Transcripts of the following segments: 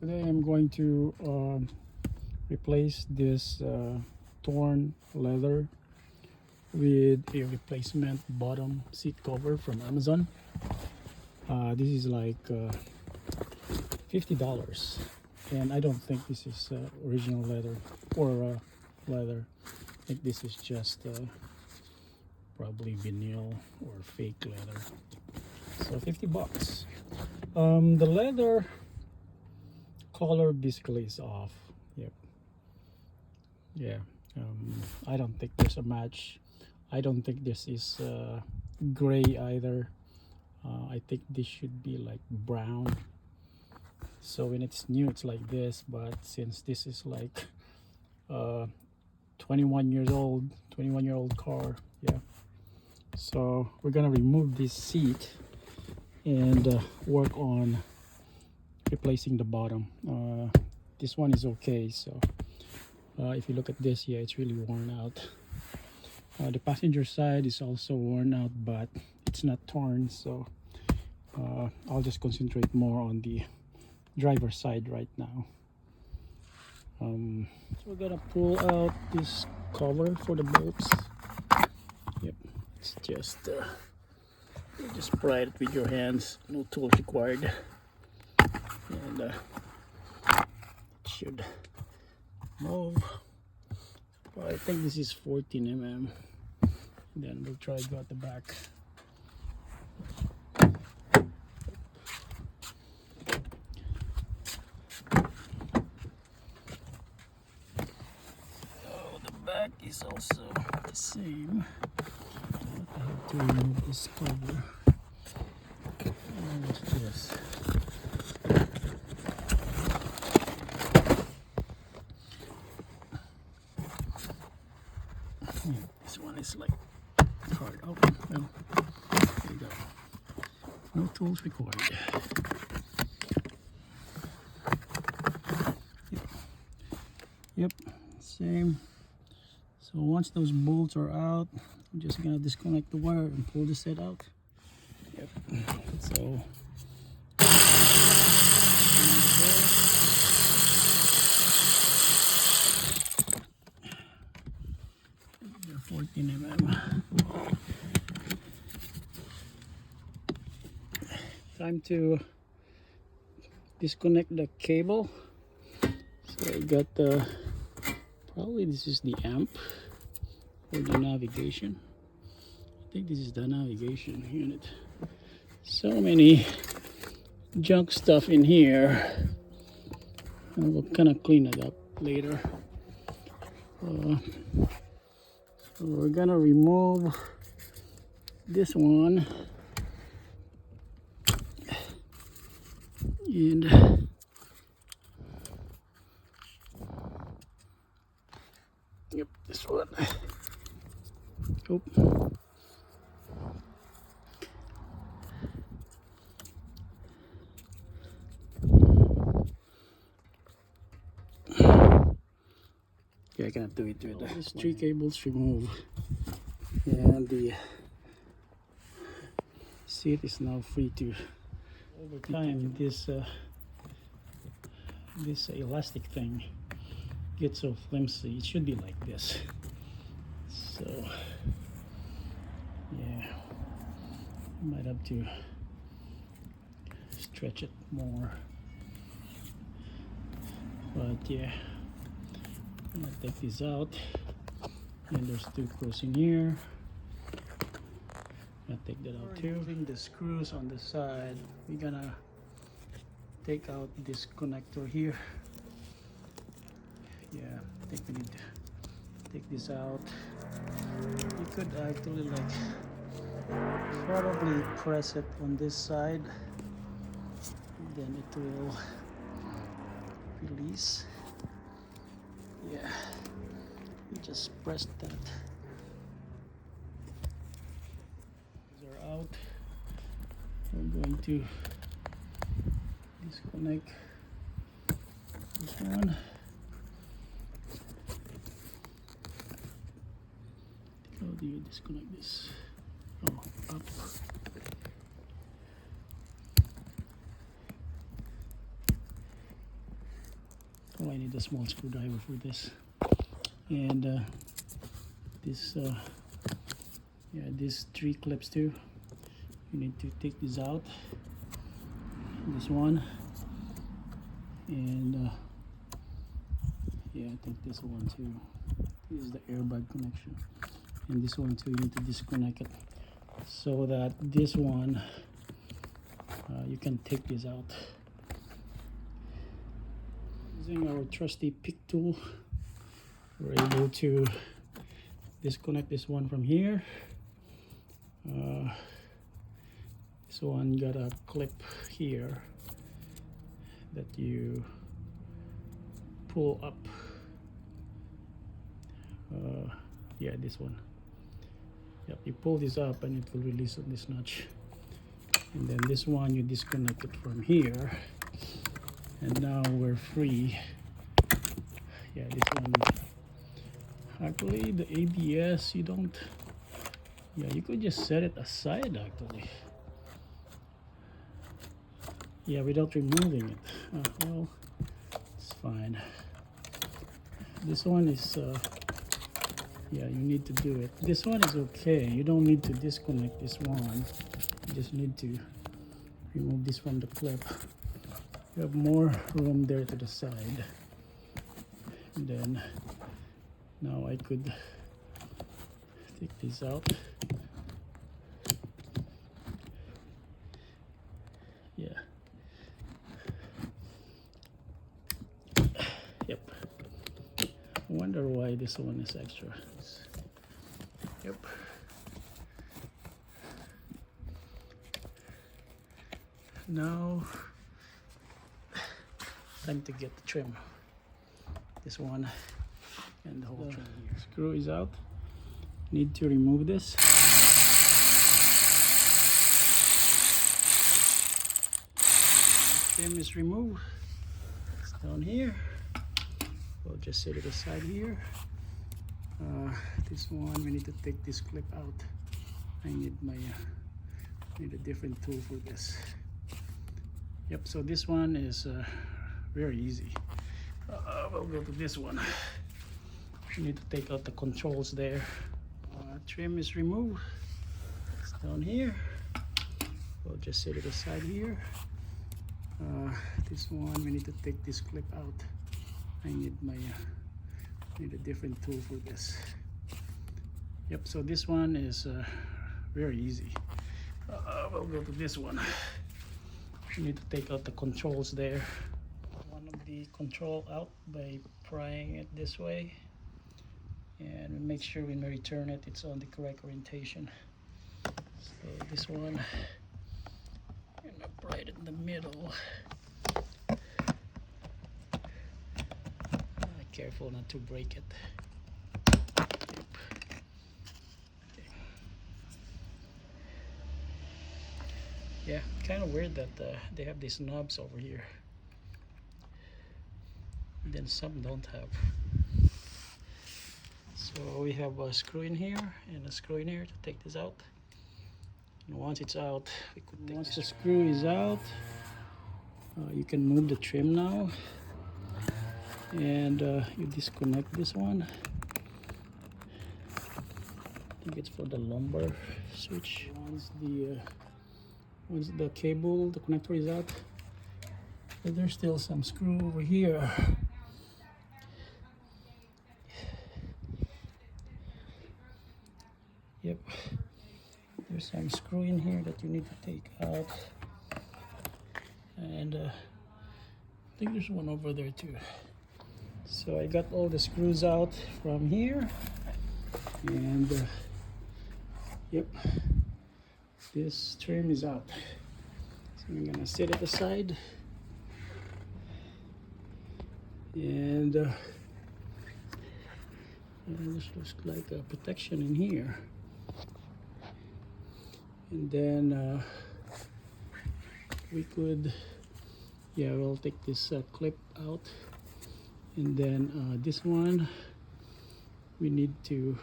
Today I'm going to replace this torn leather with a replacement bottom seat cover from Amazon. This is like $50, and I don't think this is original leather or leather. I think this is just probably vinyl or fake leather. So $50. The leather color basically is off. Yep. Yeah. I don't think there's a match. I don't think this is gray either. I think this should be like brown. So when it's new it's like this, but since this is like 21-year-old car, yeah. So we're gonna remove this seat and work on replacing the bottom. This one is okay. So if you look at this, yeah, it's really worn out. The passenger side is also worn out, but it's not torn, so I'll just concentrate more on the driver's side right now. So we're gonna pull out this cover for the bolts. Yep, it's just you just pry it with your hands, no tools required, and it should move. Well, I think this is 14 mm. Then we'll try to go at the back. Oh, the back is also the same. I have to remove this cover. And this. This one is like hard open. Well, there you go. No tools required. Yep, same. So once those bolts are out, I'm just gonna disconnect the wire and pull the set out. Yep. So 14 mm. Time to disconnect the cable. So I got the, probably this is the amp for the navigation. I think this is the navigation unit. So many junk stuff in here. And we'll kind of clean it up later. So we're gonna remove this one, and yep, this one. Oh. Yeah, I cannot do it with that. These 3 cables removed, and the seat is now free to. Over time, this elastic thing gets so flimsy. It should be like this. So yeah, I might have to stretch it more. But yeah, I'm gonna take this out, and there's 2 screws in here. I'm gonna take that out too. Using the screws on the side, we're gonna take out this connector here. Yeah, I think we need to take this out. You could actually like probably press it on this side, then it will release. Yeah, you just press that. These are out. We're going to disconnect this one. How do you disconnect this? Oh, up. Oh, I need a small screwdriver for this. And this yeah, these 3 clips too. You need to take this out. This one, and yeah, I think this one too. This is the airbag connection, and this one too. You need to disconnect it so that this one you can take this out. Using our trusty pick tool, we're able to disconnect this one from here. This one got a clip here that you pull up. Yeah, this one. Yep, you pull this up and it will release on this notch. And then this one you disconnect it from here, and now we're free. Yeah, this one. Actually, the ABS, you don't. Yeah, you could just set it aside actually. Yeah, without removing it. Well, it's fine. This one is yeah, you need to do it. This one is okay. You don't need to disconnect this one. You just need to remove this from the clip. You have more room there to the side. And then now I could take this out. Yeah. Yep. I wonder why this one is extra. Yep. Now, time to get the trim. This one and the whole trim here. Screw is out. Need to remove this. Trim is removed. It's down here. We'll just set it aside here. This one, we need to take this clip out. I need my need a different tool for this. Yep, so this one is very easy. We'll go to this one. You need to take out the controls there. Trim is removed. It's down here. We'll just set it aside here. This one, we need to take this clip out. I need my need a different tool for this. Yep, so this one is very easy. We'll go to this one. You need to take out the controls there. One of the control out by prying it this way, and make sure when we return it, it's on the correct orientation. So this one, I'm gonna pry it in the middle. Careful not to break it. Yep. Okay. Yeah, kind of weird that they have these knobs over here, and then some don't have. So we have a screw in here and a screw in here to take this out. And once it's out, we could take once the screw is out, you can move the trim now. And you disconnect this one. I think it's for the lumbar switch. Once the cable, the connector is out, but there's still some screw over here. Yep, there's some screw in here that you need to take out, and I think there's one over there too. So I got all the screws out from here, and yep, this trim is out. So I'm gonna set it aside, and this looks like a protection in here. And then we could, yeah, we'll take this clip out. And then this one, we need to,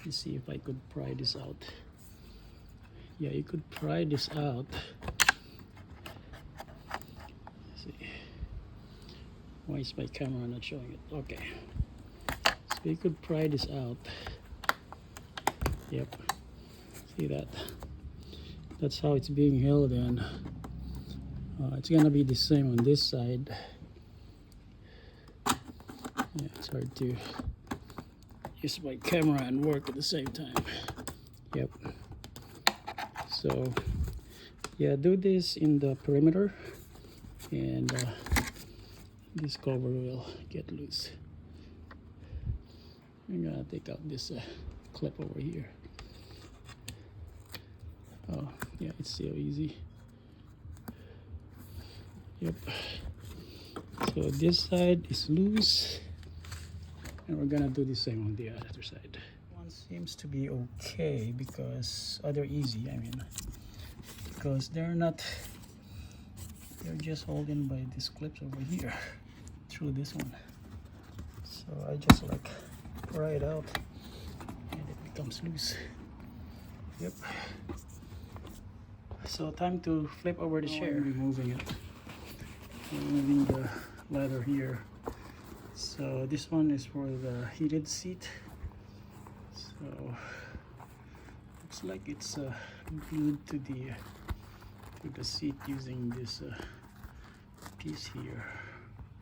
let's see if I could pry this out. Yeah, you could pry this out. Let's see. Why is my camera not showing it? Okay, so we could pry this out. Yep, see that? That's how it's being held, and it's gonna be the same on this side. Yeah, it's hard to use my camera and work at the same time. Yep. So yeah, do this in the perimeter, and this cover will get loose. I'm gonna take out this clip over here. Oh yeah, it's so easy. Yep. So this side is loose, and we're gonna do the same on the other side. One seems to be okay because they're easy. I mean, because they're just holding by these clips over here through this one. So I just like pry it out and it becomes loose. Yep. So time to flip over the chair. I'm removing it. Removing the leather here. So this one is for the heated seat. So looks like it's glued to the seat using this piece here.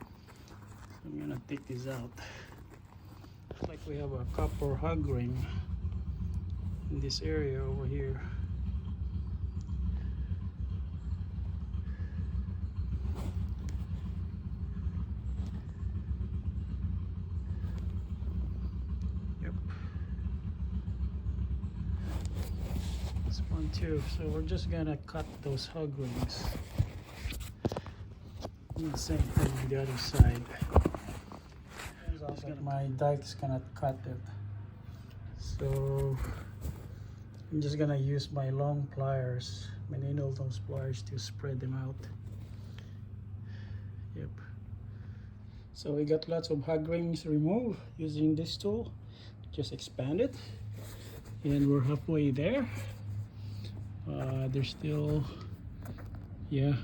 So I'm gonna take this out. Looks like we have a copper hug ring in this area over here. Yep. This one too. So we're just gonna cut those hug rings. And the same thing on the other side. My dikes cannot cut it, so I'm just gonna use my long pliers, my needle nose pliers, to spread them out. Yep. So we got lots of hug rings removed using this tool. Just expand it, and we're halfway there. There's still, yeah,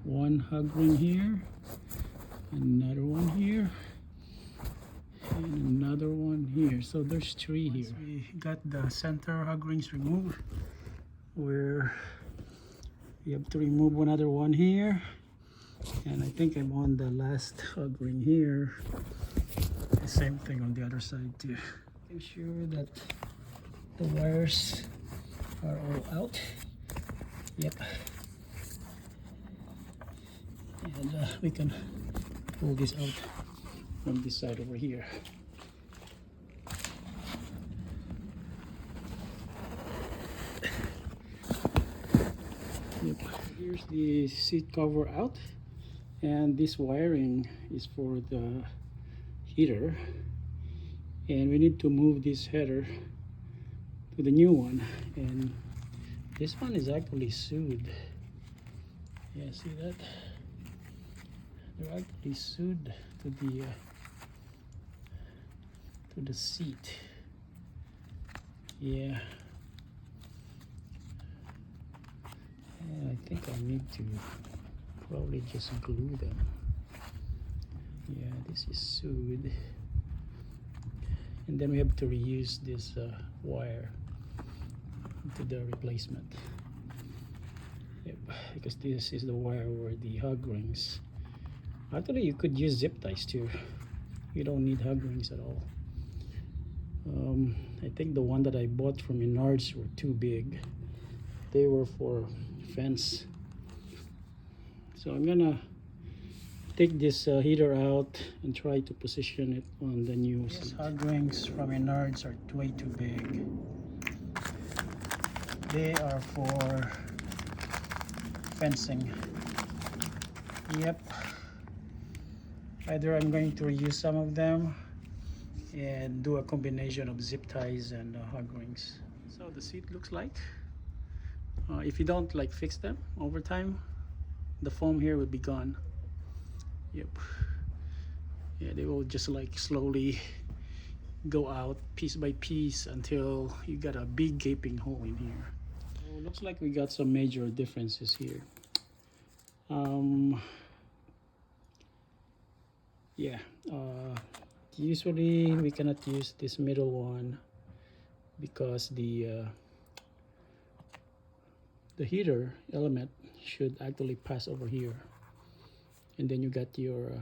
one hug ring here, another one here, and another one here. So there's three here. Once we got the center hug rings removed, we have to remove another one here, and I think I'm on the last hug ring here. The same thing on the other side too. Make sure that the wires are all out. Yep. And we can pull this out from this side over here. Yep. Here's the seat cover out, and this wiring is for the heater, and we need to move this header to the new one, and this one is actually sewed. Yeah, see that? They're actually sewed to the seat. Yeah. And I think I need to probably just glue them. Yeah, this is sewed. And then we have to reuse this wire to the replacement. Yep, because this is the wire where the hug rings. Actually, you could use zip ties too. You don't need hug rings at all. I think the one that I bought from Menards were too big. They were for fence. So I'm gonna take this heater out and try to position it on the new seat. These hug rings from Menards are way too big. They are for fencing. Yep. Either I'm going to reuse some of them and do a combination of zip ties and hug rings. So the seat looks like. If you don't like fix them over time, the foam here will be gone. Yep. Yeah, they will just like slowly go out piece by piece until you got a big gaping hole in here. So it looks like we got some major differences here. yeah, usually we cannot use this middle one because the heater element should actually pass over here, and then you got your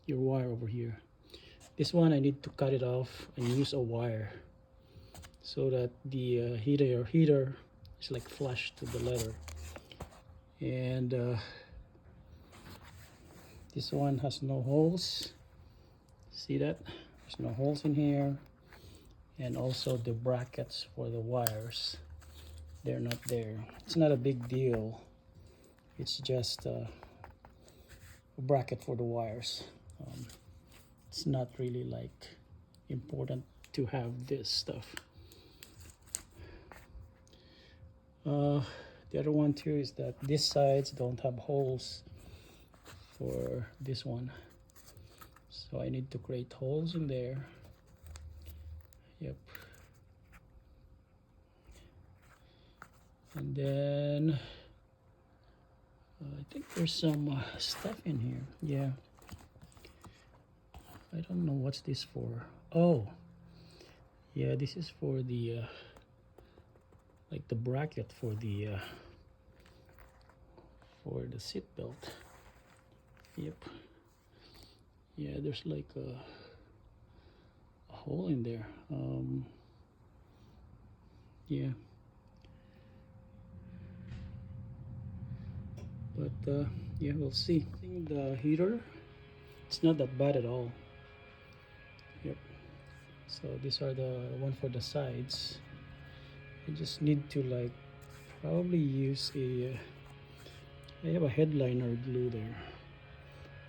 wire over here. This one I need to cut it off and use a wire so that the heater is like flush to the leather. And this one has no holes. See that? There's no holes in here. And also the brackets for the wires, they're not there. It's not a big deal. It's just a bracket for the wires. It's not really like important to have this stuff. The other one too is that these sides don't have holes for this one, so I need to create holes in there. Yep. And then I think there's some stuff in here. Yeah, I don't know what's this for. Oh yeah, this is for the like the bracket for the seat belt. Yep. Yeah, there's like a hole in there. Yeah, but yeah, we'll see. I think the heater, it's not that bad at all. Yep. So these are the one for the sides. I just need to like probably use a I have a headliner glue there.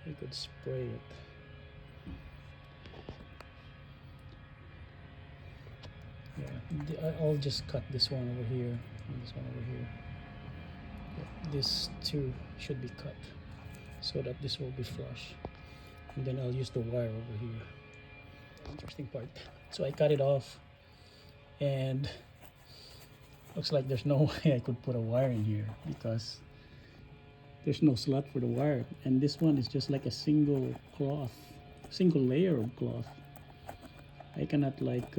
I could spray it. Yeah, I'll just cut this one over here and this one over here. Yeah, these two should be cut so that this will be flush. And then I'll use the wire over here. Interesting part. So I cut it off, and looks like there's no way I could put a wire in here because there's no slot for the wire, and this one is just like a single layer of cloth. I cannot like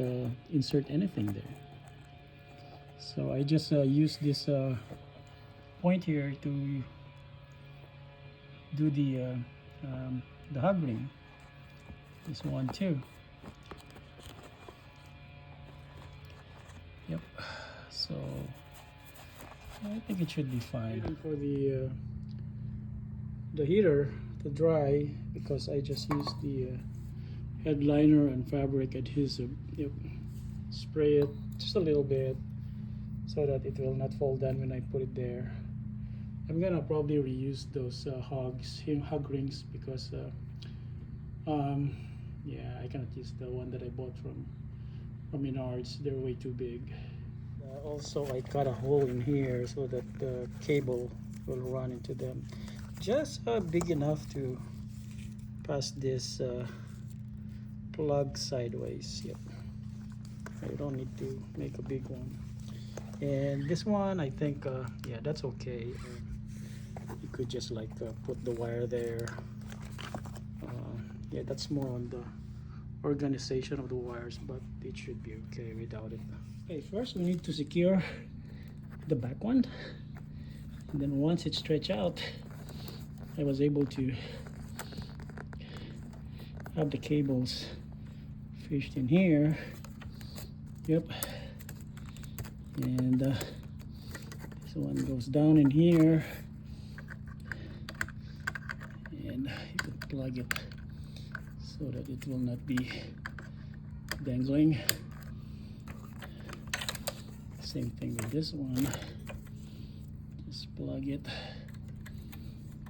insert anything there, so I just use this point here to do the hug ring. This one too. Yep. So I think it should be fine. Waiting for the heater to dry because I just used the headliner and fabric adhesive. Yep. Spray it just a little bit so that it will not fall down when I put it there. I'm gonna probably reuse those hug rings because yeah, I cannot use the one that I bought from Menards. They're way too big. Also, I cut a hole in here so that the cable will run into them, just big enough to pass this plug sideways. Yep. I don't need to make a big one. And this one, I think yeah, that's okay. You could just like put the wire there. Yeah, that's more on the organization of the wires, but it should be okay without it. Okay, first we need to secure the back one, and then once it's stretched out, I was able to have the cables fished in here. Yep. And this one goes down in here, and you can plug it so that it will not be dangling. Same thing with this one. Just plug it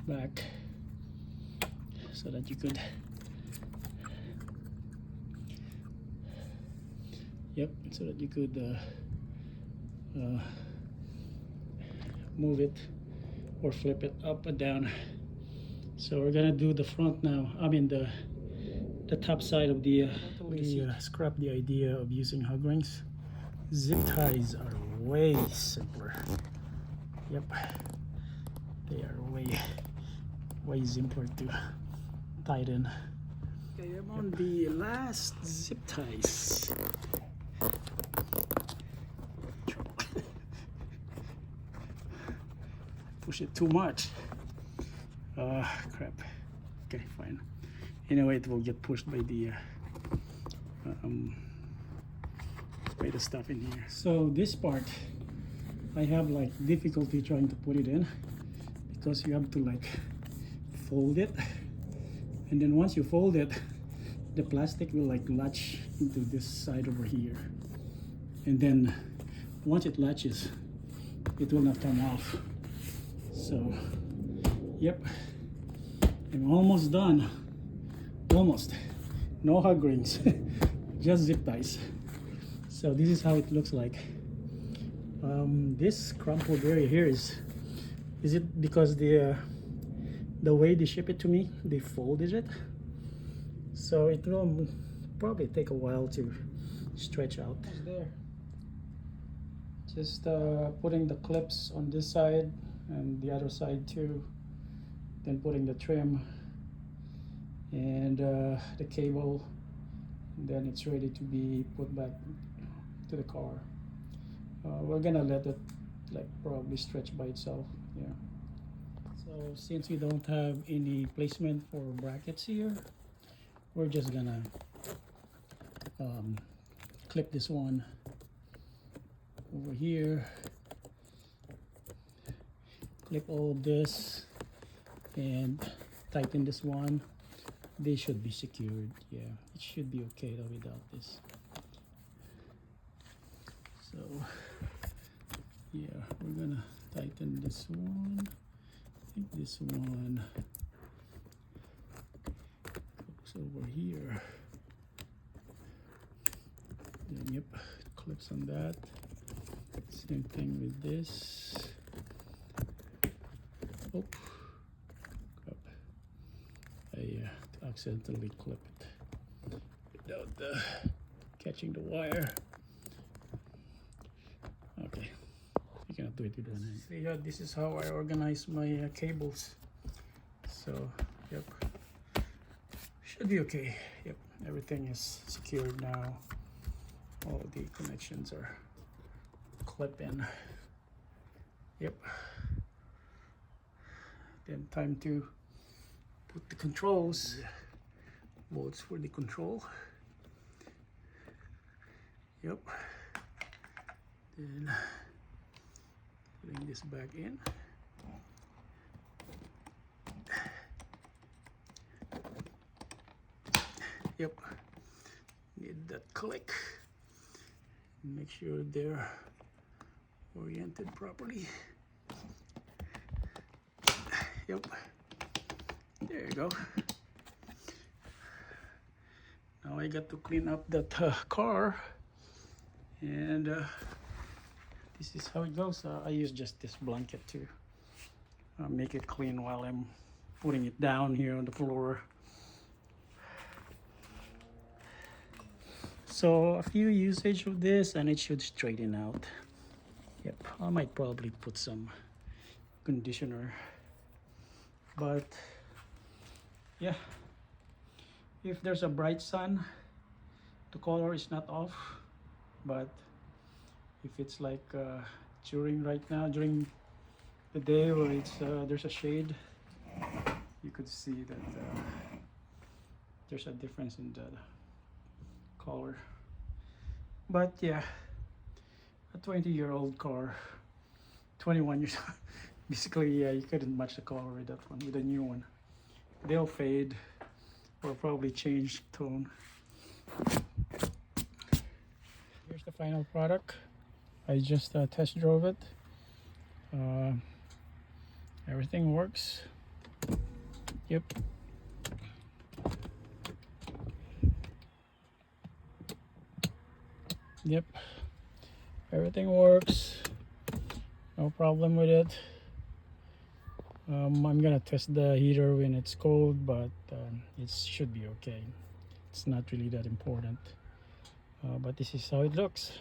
back so that you could, yep, so that you could move it or flip it up and down. So we're gonna do the front now. I mean the top side of the scrap the idea of using hug rings. Zip ties are way simpler. Yep, they are way simpler to tighten. Okay, I'm on the last zip ties. Push it too much. Crap. Okay, fine. Anyway, it will get pushed by the stuff in here. So this part, I have like difficulty trying to put it in because you have to like fold it, and then once you fold it, the plastic will like latch into this side over here, and then once it latches, it will not come off. So, yep, I'm almost done. Almost. No hug rings, just zip ties. So this is how it looks like. This crumpled area here is it because the way they ship it to me, they folded it, so it will probably take a while to stretch out. There, just putting the clips on this side and the other side too, then putting the trim and the cable, and then it's ready to be put back to the car. We're gonna let it like probably stretch by itself. Yeah. So since we don't have any placement for brackets here, we're just gonna clip this one over here, clip all of this, and tighten this one. They should be secured. Yeah, it should be okay though without this. So yeah, we're gonna tighten this one. I think this one goes over here. Then yep, clips on that. Same thing with this. Oh, crap. I accidentally clip it without catching the wire. Okay, you cannot do it with one hand. See, this is how I organize my cables. So, yep, should be okay. Yep, everything is secured now. All the connections are clip in. Yep. Then time to put the controls. Bolts for the control. Yep. Then putting this back in. Yep. Need that click. Make sure they're oriented properly. Yep. There you go. Now I got to clean up that car, and this is how it goes. I use just this blanket to make it clean while I'm putting it down here on the floor. So a few usage of this and it should straighten out. Yep, I might probably put some conditioner, but yeah, if there's a bright sun, the color is not off. But if it's like during the day where it's there's a shade, you could see that there's a difference in the color. But yeah, a 20-year-old car, 21 years old, basically, yeah, you couldn't match the color with that one. With a new one, they'll fade or probably change tone. Here's the final product. I just test drove it. Everything works. Yep. Yep, everything works, no problem with it. I'm gonna test the heater when it's cold, but it should be okay. It's not really that important, but this is how it looks.